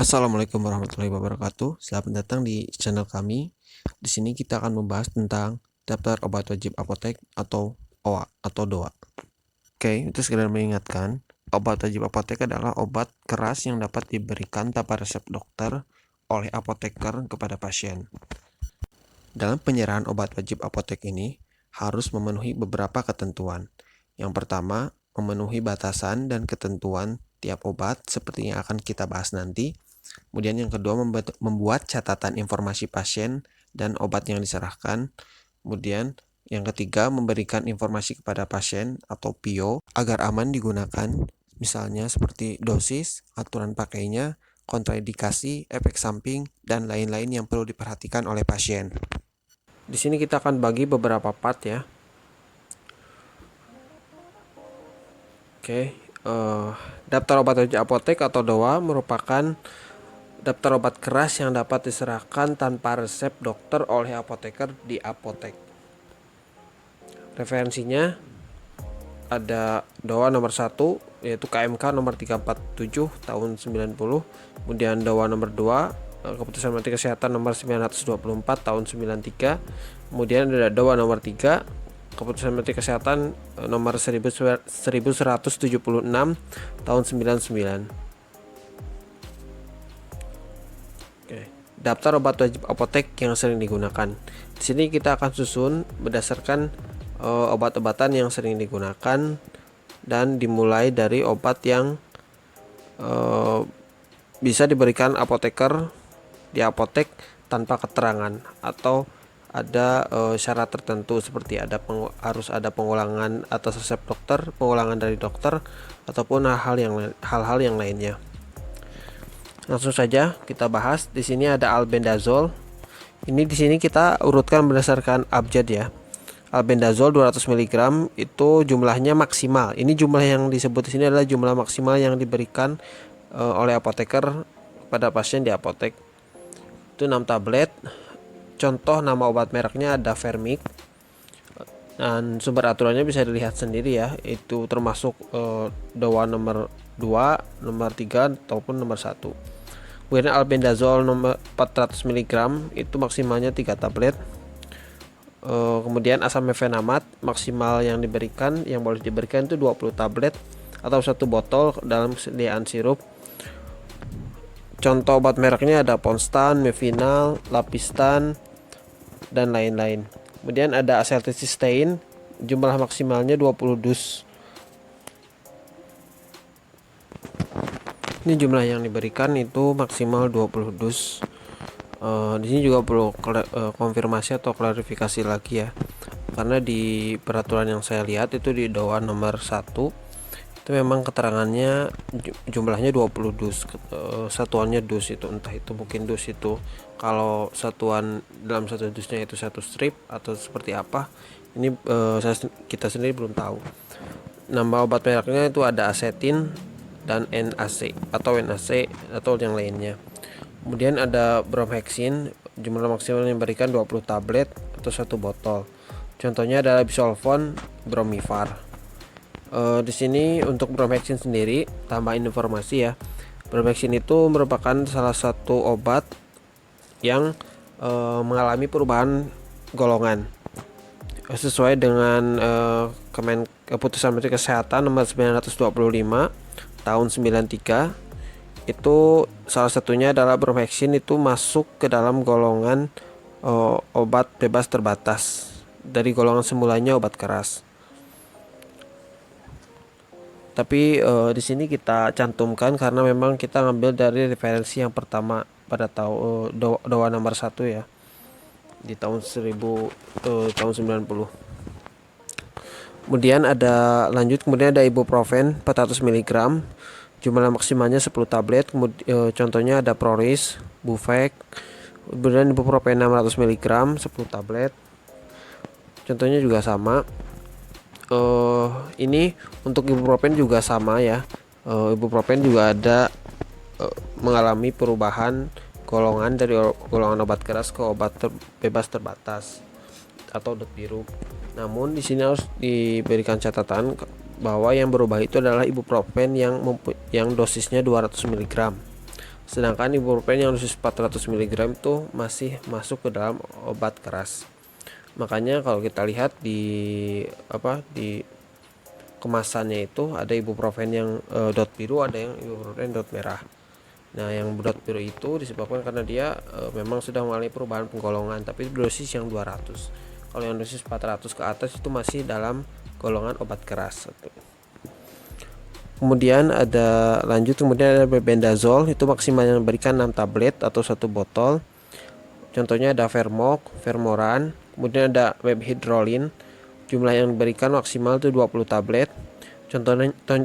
Assalamualaikum warahmatullahi wabarakatuh. Selamat datang di channel kami. Di sini kita akan membahas tentang daftar obat wajib apotek atau OA atau DOA. Oke, itu sekedar mengingatkan, obat wajib apotek adalah obat keras yang dapat diberikan tanpa resep dokter oleh apoteker kepada pasien. Dalam penyerahan obat wajib apotek ini harus memenuhi beberapa ketentuan. Yang pertama, memenuhi batasan dan ketentuan tiap obat seperti yang akan kita bahas nanti. Kemudian yang kedua, membuat catatan informasi pasien dan obat yang diserahkan. Kemudian yang ketiga, memberikan informasi kepada pasien atau PIO agar aman digunakan, misalnya seperti dosis, aturan pakainya, kontraindikasi, efek samping, dan lain-lain yang perlu diperhatikan oleh pasien. Di sini kita akan bagi beberapa part ya. Oke, daftar obat wajib apotek atau DOA merupakan daftar obat keras yang dapat diserahkan tanpa resep dokter oleh apoteker di apotek. Referensinya ada DOA nomor 1 yaitu KMK nomor 347 tahun 90, kemudian DOA nomor 2 Keputusan Menteri Kesehatan nomor 924 tahun 93, kemudian ada DOA nomor 3 Keputusan Menteri Kesehatan nomor 1176 tahun 99. Daftar obat wajib apotek yang sering digunakan. Di sini kita akan susun berdasarkan obat-obatan yang sering digunakan dan dimulai dari obat yang bisa diberikan apoteker di apotek tanpa keterangan atau ada syarat tertentu seperti harus ada pengulangan atas resep dokter, pengulangan dari dokter ataupun hal-hal yang lainnya. Langsung saja kita bahas. Di sini ada albendazole. Ini di sini kita urutkan berdasarkan abjad ya. Albendazole 200 mg itu jumlahnya maksimal. Ini jumlah yang disebut di sini adalah jumlah maksimal yang diberikan oleh apoteker pada pasien di apotek. Itu 6 tablet. Contoh nama obat mereknya ada Fermic. Dan sumber aturannya bisa dilihat sendiri ya. Itu termasuk DOA nomor 2, nomor 3 ataupun nomor 1. Kemudian albendazole nomor 400 mg itu maksimalnya 3 tablet. Kemudian asam mefenamat maksimal yang boleh diberikan itu 20 tablet atau 1 botol dalam kesediaan sirup. Contoh obat mereknya ada Ponstan, Mevinal, Lapistan, dan lain-lain. Kemudian ada acetylcysteine, jumlah maksimalnya 20 dus. Ini jumlah yang diberikan itu maksimal 20 dus. Di sini juga perlu konfirmasi atau klarifikasi lagi ya. Karena di peraturan yang saya lihat itu di DOA nomor 1 itu memang keterangannya jumlahnya 20 dus. Satuannya dus itu entah itu mungkin dus itu kalau satuan dalam satu dusnya itu satu strip atau seperti apa. Ini kita sendiri belum tahu. Nama obat mereknya itu ada asetin dan NAC atau yang lainnya. Kemudian ada bromhexin, jumlah maksimal yang diberikan 20 tablet atau 1 botol. Contohnya adalah bisolfon, bromifar. Di sini untuk bromhexin sendiri, tambahin informasi ya. Bromhexin itu merupakan salah satu obat yang mengalami perubahan golongan sesuai dengan Keputusan Menteri Kesehatan nomor 925 tahun 93. Itu salah satunya adalah bromhexin itu masuk ke dalam golongan obat bebas terbatas dari golongan semulanya obat keras. Tapi di sini kita cantumkan karena memang kita ngambil dari referensi yang pertama pada DOA nomor 1 ya di tahun 90. Kemudian ada ibuprofen 400 mg, jumlah maksimalnya 10 tablet. Contohnya ada Proris, Bufek. Kemudian ibuprofen 600 mg 10 tablet. Contohnya juga sama. Ini untuk ibuprofen juga sama ya. Ibuprofen juga ada mengalami perubahan golongan dari golongan obat keras ke obat bebas terbatas atau dot biru. Namun di sini harus diberikan catatan bahwa yang berubah itu adalah ibuprofen yang dosisnya 200 mg. Sedangkan ibuprofen yang dosis 400 mg itu masih masuk ke dalam obat keras. Makanya kalau kita lihat di kemasannya itu ada ibuprofen yang dot biru, ada yang ibuprofen dot merah. Nah, yang dot biru itu disebabkan karena dia memang sudah mengalami perubahan penggolongan, tapi dosis yang 200. Kalau yang dosis 400 ke atas itu masih dalam golongan obat keras. Kemudian ada bebendazole, itu maksimal yang diberikan 6 tablet atau 1 botol. Contohnya ada Vermox, Vermoran. Kemudian ada Webhidrolin, jumlah yang diberikan maksimal itu 20 tablet.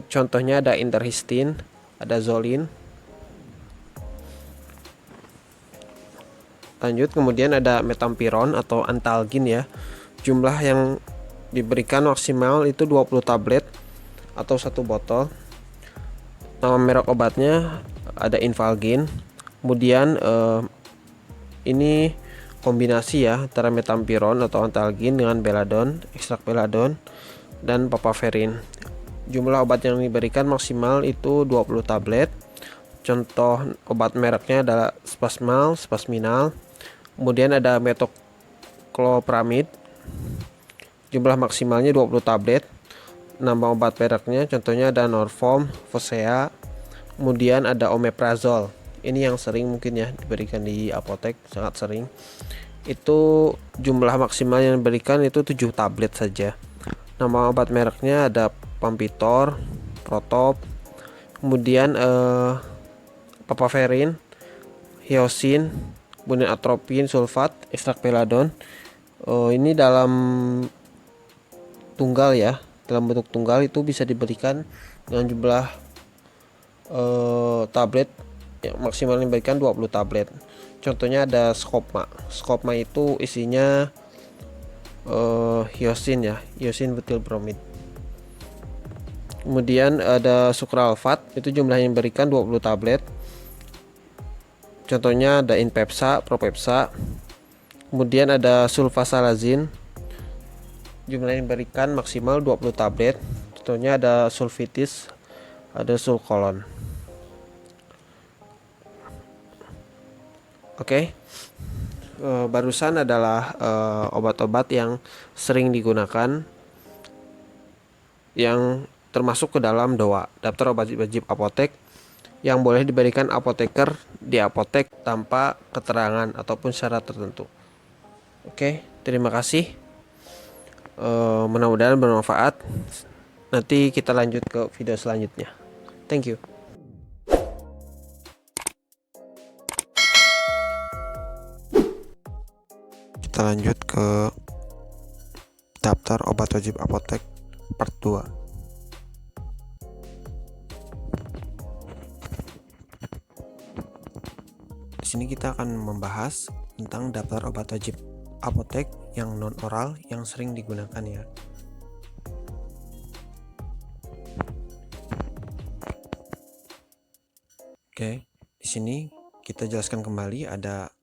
Contohnya ada Interhistin, ada Zolin. Lanjut, kemudian ada Metampiron atau Antalgin ya. Jumlah yang diberikan maksimal itu 20 tablet atau 1 botol. Nama merek obatnya ada Infalgin. Kemudian ini kombinasi ya antara metampiron atau antalgin dengan beladon, ekstrak beladon dan papaverin. Jumlah obat yang diberikan maksimal itu 20 tablet. Contoh obat mereknya adalah Spasmal, Spasminal. Kemudian ada metoclopramid. Jumlah maksimalnya 20 tablet. Nama obat mereknya contohnya ada Norform, Fosea. Kemudian ada Omeprazole. Ini yang sering mungkin ya diberikan di apotek, sangat sering. Itu jumlah maksimal yang diberikan itu 7 tablet saja. Nama obat mereknya ada Pampitor, Protop, kemudian papaverin, hyosin, kemudian atropin sulfat, ekstrak beladon. Ini dalam tunggal ya, dalam bentuk tunggal itu bisa diberikan dengan jumlah tablet yang maksimal diberikan 20 tablet. Contohnya ada Skopma. Skopma itu isinya hyosin ya, hyosin butyl bromid. Kemudian ada Sukralfat, itu jumlah yang diberikan 20 tablet. Contohnya ada Inpepsa, Propepsa. Kemudian ada Sulfasalazin, jumlah yang diberikan maksimal 20 tablet. Contohnya ada Sulfitis, ada Sulkolon. Oke. Barusan adalah obat-obat yang sering digunakan yang termasuk ke dalam DOA, daftar obat wajib apotek, yang boleh diberikan apoteker di apotek tanpa keterangan ataupun syarat tertentu. Oke, terima kasih. Mudah-mudahan bermanfaat. Nanti kita lanjut ke video selanjutnya. Thank you. Kita lanjut ke daftar obat wajib apotek part 2. Di sini kita akan membahas tentang daftar obat wajib apotek yang non oral yang sering digunakan ya. Oke, di sini kita jelaskan kembali ada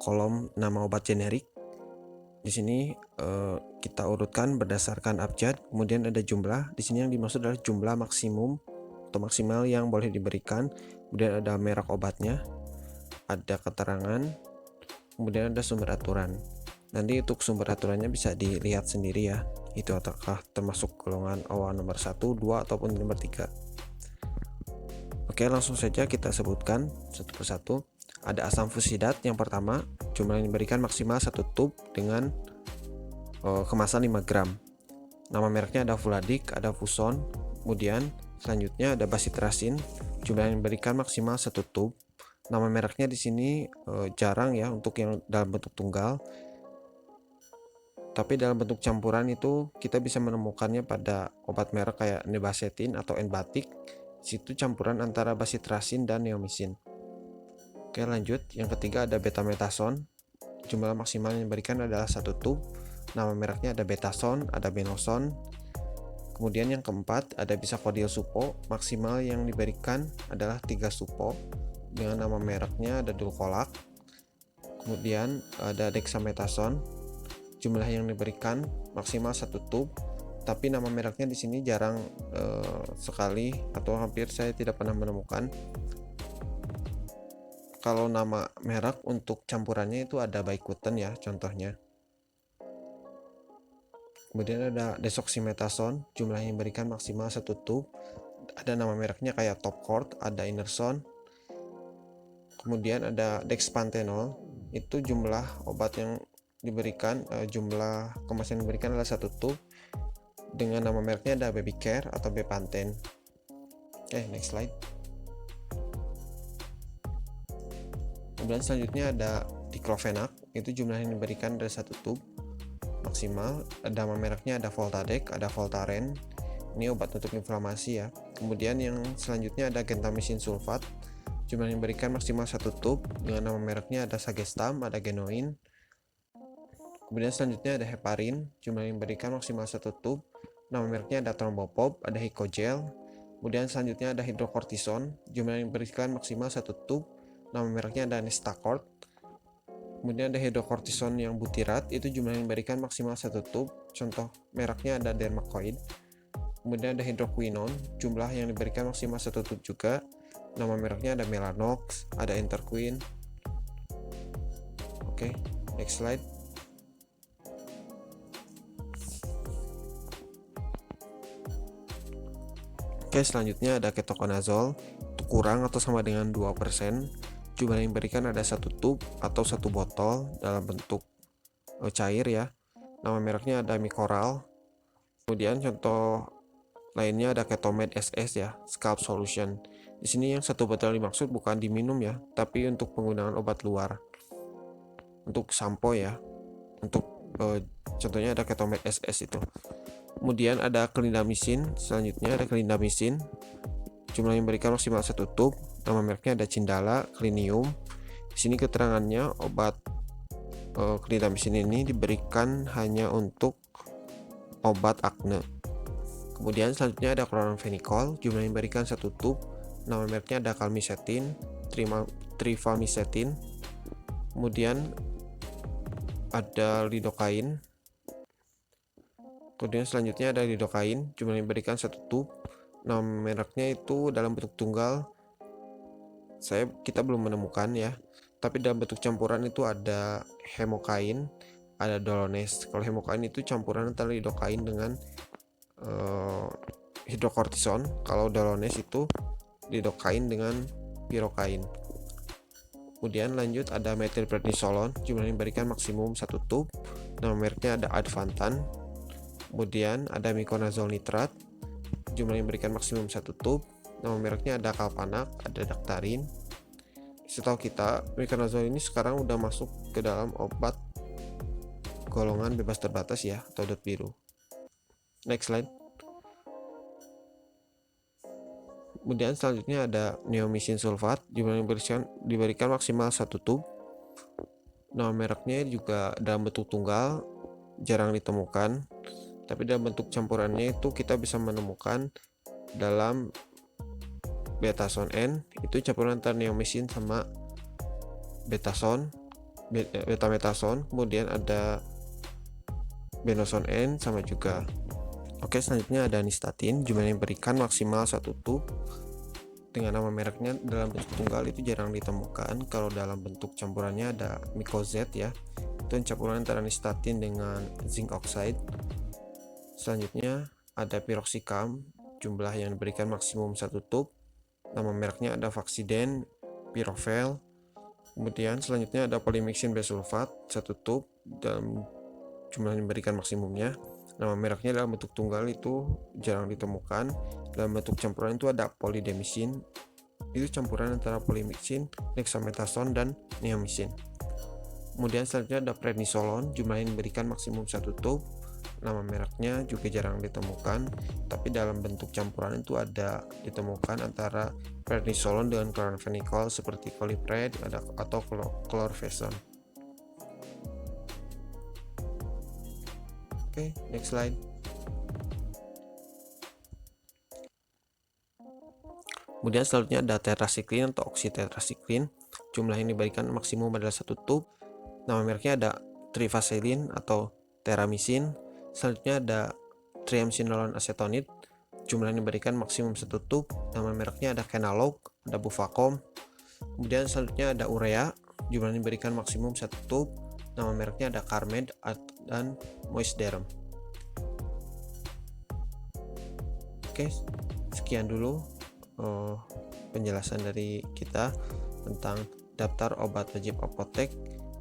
kolom nama obat generik. Di sini kita urutkan berdasarkan abjad, kemudian ada jumlah. Di sini yang dimaksud adalah jumlah maksimum atau maksimal yang boleh diberikan. Kemudian ada merek obatnya, ada keterangan, kemudian ada sumber aturan. Nanti untuk sumber aturannya bisa dilihat sendiri ya, itu apakah termasuk golongan OA nomor 1, 2 ataupun nomor 3. Oke, langsung saja kita sebutkan satu persatu. Ada asam fusidat yang pertama, jumlah yang diberikan maksimal 1 tub dengan kemasan 5 gram. Nama mereknya ada Fuladik, ada Fuson. Kemudian selanjutnya ada Basitrasin, jumlah yang diberikan maksimal 1 tub. Nama mereknya di sini jarang ya untuk yang dalam bentuk tunggal. Tapi dalam bentuk campuran itu kita bisa menemukannya pada obat merek kayak Nebacetin atau Enbatic. Situ campuran antara Basitrasin dan Neomycin. Oke, lanjut. Yang ketiga ada Betametason. Jumlah maksimal yang diberikan adalah 1 tub. Nama mereknya ada Betason, ada Benoson. Kemudian yang keempat ada Bisakodil Supo. Maksimal yang diberikan adalah 3 supo. Dengan nama mereknya ada Dulcolac. Kemudian ada Dexamethasone. Jumlah yang diberikan maksimal 1 tub. Tapi nama mereknya di sini jarang sekali atau hampir saya tidak pernah menemukan. Kalau nama merek untuk campurannya itu ada Bikutan ya contohnya. Kemudian ada desoximethasone, jumlah yang diberikan maksimal 1 tub. Ada nama mereknya kayak Topcort, ada Inerson. Kemudian ada dexpanthenol, itu jumlah obat yang diberikan, jumlah kemasan yang diberikan adalah 1 tub. Dengan nama mereknya ada Babycare atau Bepanthen. Oke, next slide. Kemudian selanjutnya ada diclofenac, itu jumlah yang diberikan adalah 1 tub maksimal. Nama mereknya ada Voltadec, ada Voltaren. Ini obat untuk inflamasi ya. Kemudian yang selanjutnya ada gentamicin sulfat, jumlah yang diberikan maksimal 1 tub. Dengan nama mereknya ada Sagestam, ada Genoin. Kemudian selanjutnya ada heparin, jumlah yang diberikan maksimal 1 tub. Nama mereknya ada Thrombopop, ada Hicogel. Kemudian selanjutnya ada hidrokortison, jumlah yang diberikan maksimal 1 tub. Nama mereknya ada Nestacort. Kemudian ada hidrokortison yang butirat, itu jumlah yang diberikan maksimal 1 tub. Contoh mereknya ada Dermacoid. Kemudian ada hidroquinone, jumlah yang diberikan maksimal 1 tub juga. Nama mereknya ada Melanox, ada Enterquin. Oke, next slide. Oke, selanjutnya ada ketoconazole, kurang atau sama dengan 2%. Jumlah yang diberikan ada 1 tub atau 1 botol dalam bentuk cair ya. Nama mereknya ada Micoral. Kemudian contoh lainnya ada Ketomed SS ya, scalp solution. Di sini yang 1 botol dimaksud bukan diminum ya, tapi untuk penggunaan obat luar. Untuk sampo ya. Untuk contohnya ada Ketomed SS itu. Kemudian ada clindamycin, selanjutnya ada clindamycin. Jumlah yang diberikan maksimal 1 tub. Nama mereknya ada Cindala, Clinium. Di sini keterangannya obat clindamycin ini diberikan hanya untuk obat akne. Kemudian selanjutnya ada chloramphenicol, jumlah yang diberikan 1 tub. Nama mereknya ada Calmicetin, Trifamicetin. Kemudian ada lidocaine. Kemudian selanjutnya ada lidocaine, jumlah yang diberikan 1 tub. Nama mereknya itu dalam bentuk tunggal kita belum menemukan ya, tapi dalam bentuk campuran itu ada hemokain, ada Dolones. Kalau hemokain itu campuran antara lidocaine dengan hidrokortison. Kalau Dolones itu lidocaine dengan pirokain. Kemudian lanjut ada methylprednisolone, jumlah yang diberikan maksimum 1 tub. Nama mereknya ada Advantan. Kemudian ada miconazole nitrat, jumlah yang diberikan maksimum 1 tub. Nama mereknya ada Calpanac, ada Daktarin. Setahu kita, miconazole ini sekarang udah masuk ke dalam obat golongan bebas terbatas ya, atau dot biru. Next slide. Kemudian selanjutnya ada neomycin sulfat, jumlah yang diberikan maksimal 1 tub. Nama mereknya juga dalam bentuk tunggal, jarang ditemukan. Tapi dalam bentuk campurannya itu kita bisa menemukan dalam Betason N, itu campuran antara neomycin sama betametason. Kemudian ada Benoson N sama juga. Oke, selanjutnya ada Nystatin, jumlah yang diberikan maksimal 1 tub. Dengan nama mereknya dalam bentuk tunggal itu jarang ditemukan. Kalau dalam bentuk campurannya ada Micozet ya, itu campuran antara Nystatin dengan zinc oxide. Selanjutnya ada Piroxicam, jumlah yang diberikan maksimum 1 tub. Nama mereknya ada Vaxiden, Pirovel. Kemudian selanjutnya ada polymyxin bisulfat 1 tub dalam jumlah yang diberikan maksimumnya. Nama mereknya dalam bentuk tunggal itu jarang ditemukan. Dalam bentuk campuran itu ada polydemycin, itu campuran antara polymyxin, dexamethasone dan neomycin. Kemudian selanjutnya ada prednisolone, jumlah yang diberikan maksimum 1 tub. Nama mereknya juga jarang ditemukan, tapi dalam bentuk campuran itu ada ditemukan antara prednisolone dengan chloramphenicol seperti Colipred atau chlorphezone. Oke, next slide. Kemudian selanjutnya ada tetracycline atau oxytetracycline, jumlah yang diberikan maksimum adalah 1 tub. Nama mereknya ada Trifacelin atau Teramycin. Selanjutnya ada triamcinolone acetonide, jumlah yang diberikan maksimum 1 tub. Nama mereknya ada Kenalog, ada Bufacom. Kemudian selanjutnya ada urea, jumlah yang diberikan maksimum 1 tube, nama mereknya ada Carmed dan Moisderm. Oke, sekian dulu penjelasan dari kita tentang daftar obat wajib apotek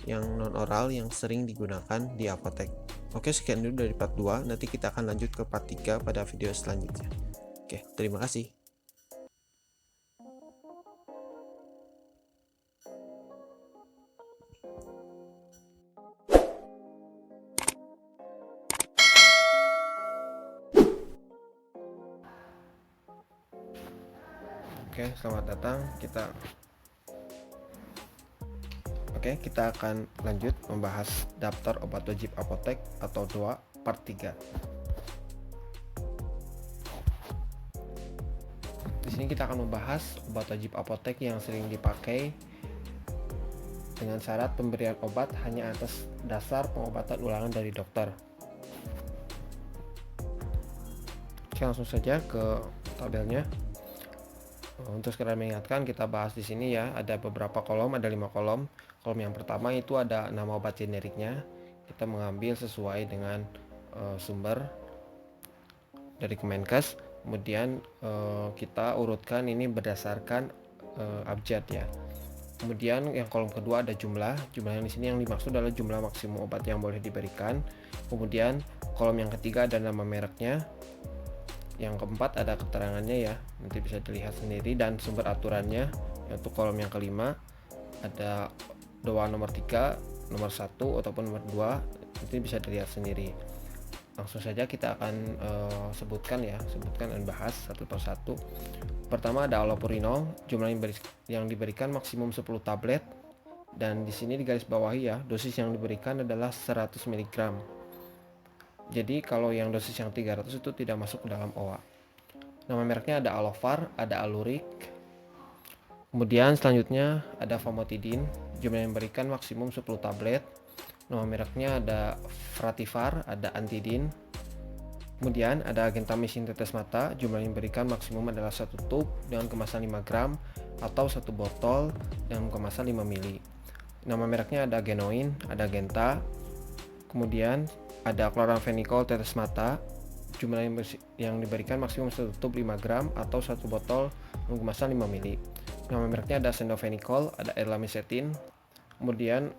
yang non oral yang sering digunakan di apotek. Oke, sekian dulu dari part 2. Nanti kita akan lanjut ke part 3 pada video selanjutnya. Oke, terima kasih. Oke, selamat datang. Kita akan lanjut membahas daftar obat wajib apotek atau DOA part 3. Di sini kita akan membahas obat wajib apotek yang sering dipakai dengan syarat pemberian obat hanya atas dasar pengobatan ulangan dari dokter. Oke, langsung saja ke tabelnya. Untuk sekedar mengingatkan, kita bahas di sini ya, ada beberapa kolom, ada 5 kolom. Kolom yang pertama itu ada nama obat generiknya. Kita mengambil sesuai dengan sumber dari Kemenkes. Kemudian kita urutkan ini berdasarkan abjad ya. Kemudian yang kolom kedua ada jumlah yang di sini yang dimaksud adalah jumlah maksimum obat yang boleh diberikan. Kemudian kolom yang ketiga ada nama mereknya. Yang keempat ada keterangannya ya, nanti bisa dilihat sendiri, dan sumber aturannya. Untuk kolom yang kelima ada DOA nomor 3, nomor 1 ataupun nomor 2, nanti bisa dilihat sendiri. Langsung saja kita akan sebutkan dan bahas satu persatu. Pertama ada allopurinol, jumlah yang diberikan maksimum 10 tablet, dan di sini digaris bawahi ya, dosis yang diberikan adalah 100 mg. Jadi kalau yang dosis yang 300 itu tidak masuk ke dalam OA. Nama mereknya ada Alovar, ada Alurik. Kemudian selanjutnya ada famotidin, jumlah yang diberikan maksimum 10 tablet. Nama mereknya ada Frativar, ada Antidin. Kemudian ada gentamisin tetes mata, jumlah yang diberikan maksimum adalah 1 tube dengan kemasan 5 gram atau 1 botol dengan kemasan 5 ml. Nama mereknya ada Genoin, ada Genta. Kemudian ada chloramphenicol tetes mata, jumlah yang diberikan maksimum 1 tube 5 gram atau 1 botol dengan kemasan 5 ml. Nama mereknya ada sendophenicol, ada erlamisetin. Kemudian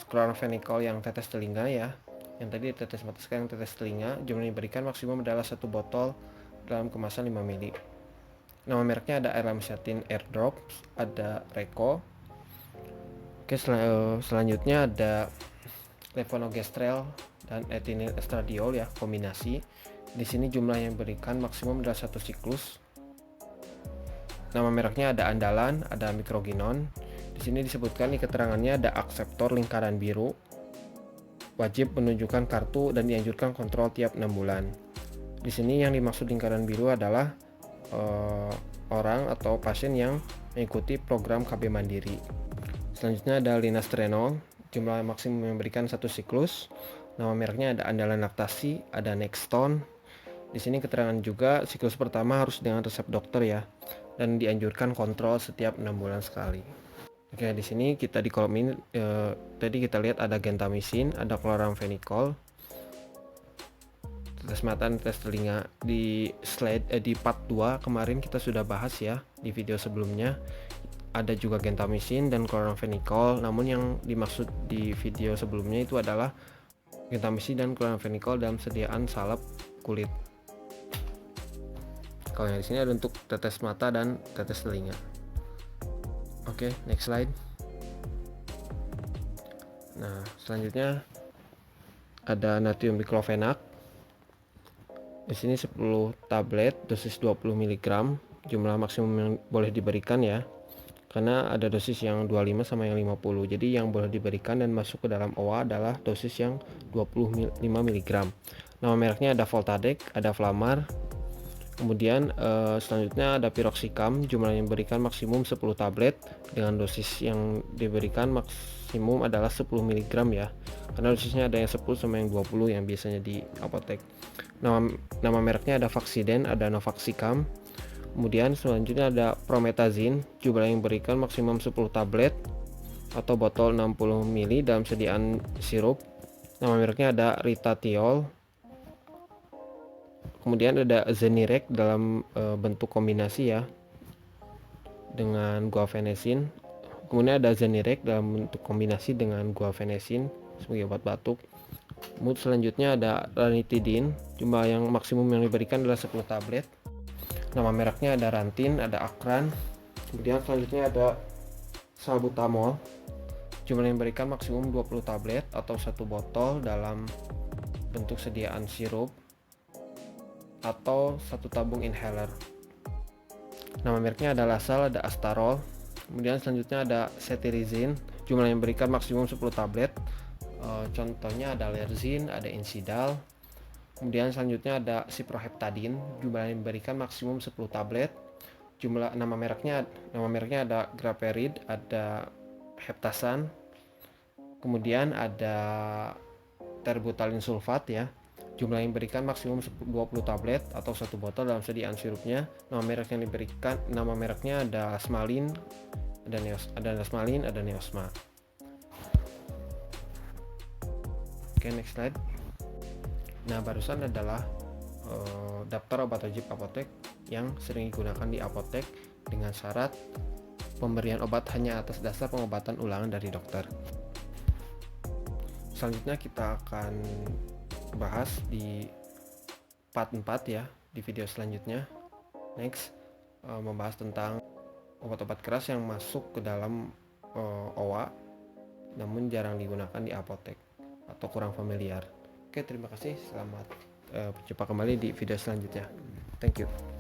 chloramphenicol yang tetes telinga ya, yang tadi tetes mata sekarang tetes telinga, jumlah yang diberikan maksimum adalah 1 botol dalam kemasan 5 ml. Nama mereknya ada erlamisetin airdrops, ada Reco. Oke, selanjutnya ada levonorgestrel dan ethinyl estradiol ya, kombinasi. Di sini jumlah yang diberikan maksimum adalah 1 siklus. Nama mereknya ada Andalan, ada Microgynon. Di sini disebutkan di keterangannya ada akseptor lingkaran biru. Wajib menunjukkan kartu dan dianjurkan kontrol tiap 6 bulan. Di sini yang dimaksud lingkaran biru adalah orang atau pasien yang mengikuti program KB Mandiri. Selanjutnya ada linastrenol, jumlah maksimum yang diberikan 1 siklus. Nama mereknya ada Andalan Laktasi, ada Nexton. Di sini keterangan juga siklus pertama harus dengan resep dokter ya, dan dianjurkan kontrol setiap 6 bulan sekali. Oke, di sini kita di kolom ini tadi kita lihat ada gentamisin, ada chloramphenicol, tetes mata, tetes telinga. Di di part 2 kemarin kita sudah bahas ya di video sebelumnya. Ada juga gentamisin dan chloramphenicol, namun yang dimaksud di video sebelumnya itu adalah gentamisin dan chloramphenicol dalam sediaan salep kulit. Kalau yang di sini ada untuk tetes mata dan tetes telinga. Oke, next slide. Nah, selanjutnya ada natrium diclofenac. Di sini 10 tablet, dosis 20 mg, jumlah maksimum yang boleh diberikan ya. Karena ada dosis yang 25 sama yang 50. Jadi yang boleh diberikan dan masuk ke dalam OA adalah dosis yang 25 mg. Nama mereknya ada Voltadec, ada Flamar. Kemudian selanjutnya ada piroxicam, jumlah yang diberikan maksimum 10 tablet dengan dosis yang diberikan maksimum adalah 10 mg ya. Karena dosisnya ada yang 10 sama yang 20 yang biasanya di apotek. Nama mereknya ada Vaxiden, ada Novaxicam. Kemudian selanjutnya ada promethazine, jumlah yang diberikan maksimum 10 tablet atau botol 60 ml dalam sediaan sirup. Nama mereknya ada Ritatiol. Kemudian ada Zenirec dalam bentuk kombinasi ya dengan guaifenesin. Kemudian ada Zenirec dalam bentuk kombinasi dengan guaifenesin sebagai obat batuk. Kemudian selanjutnya ada ranitidin, jumlah yang maksimum yang diberikan adalah 10 tablet. Nama mereknya ada Rantin, ada Akran. Kemudian selanjutnya ada salbutamol, jumlah yang diberikan maksimum 20 tablet atau 1 botol dalam bentuk sediaan sirup atau 1 tabung inhaler. Nama mereknya ada Lasal, ada Astarol. Kemudian selanjutnya ada cetirizine, jumlah yang diberikan maksimum 10 tablet. Contohnya ada Lerzin, ada Insidal. Kemudian selanjutnya ada Ciproheptadin, jumlah yang diberikan maksimum 10 tablet. Nama mereknya ada Graperid, ada Heptasan. Kemudian ada terbutalin sulfat ya. Jumlah yang diberikan maksimum 20 tablet atau 1 botol dalam sediaan sirupnya. Nama mereknya ada Asmalin, ada Asmalin, ada Neosma. Oke, next slide. Nah, barusan adalah daftar obat wajib apotek yang sering digunakan di apotek dengan syarat pemberian obat hanya atas dasar pengobatan ulangan dari dokter. Selanjutnya kita akan bahas di part 4 ya, di video selanjutnya. Next, membahas tentang obat-obat keras yang masuk ke dalam OWA namun jarang digunakan di apotek atau kurang familiar. Oke, terima kasih. Selamat berjumpa kembali di video selanjutnya. Thank you.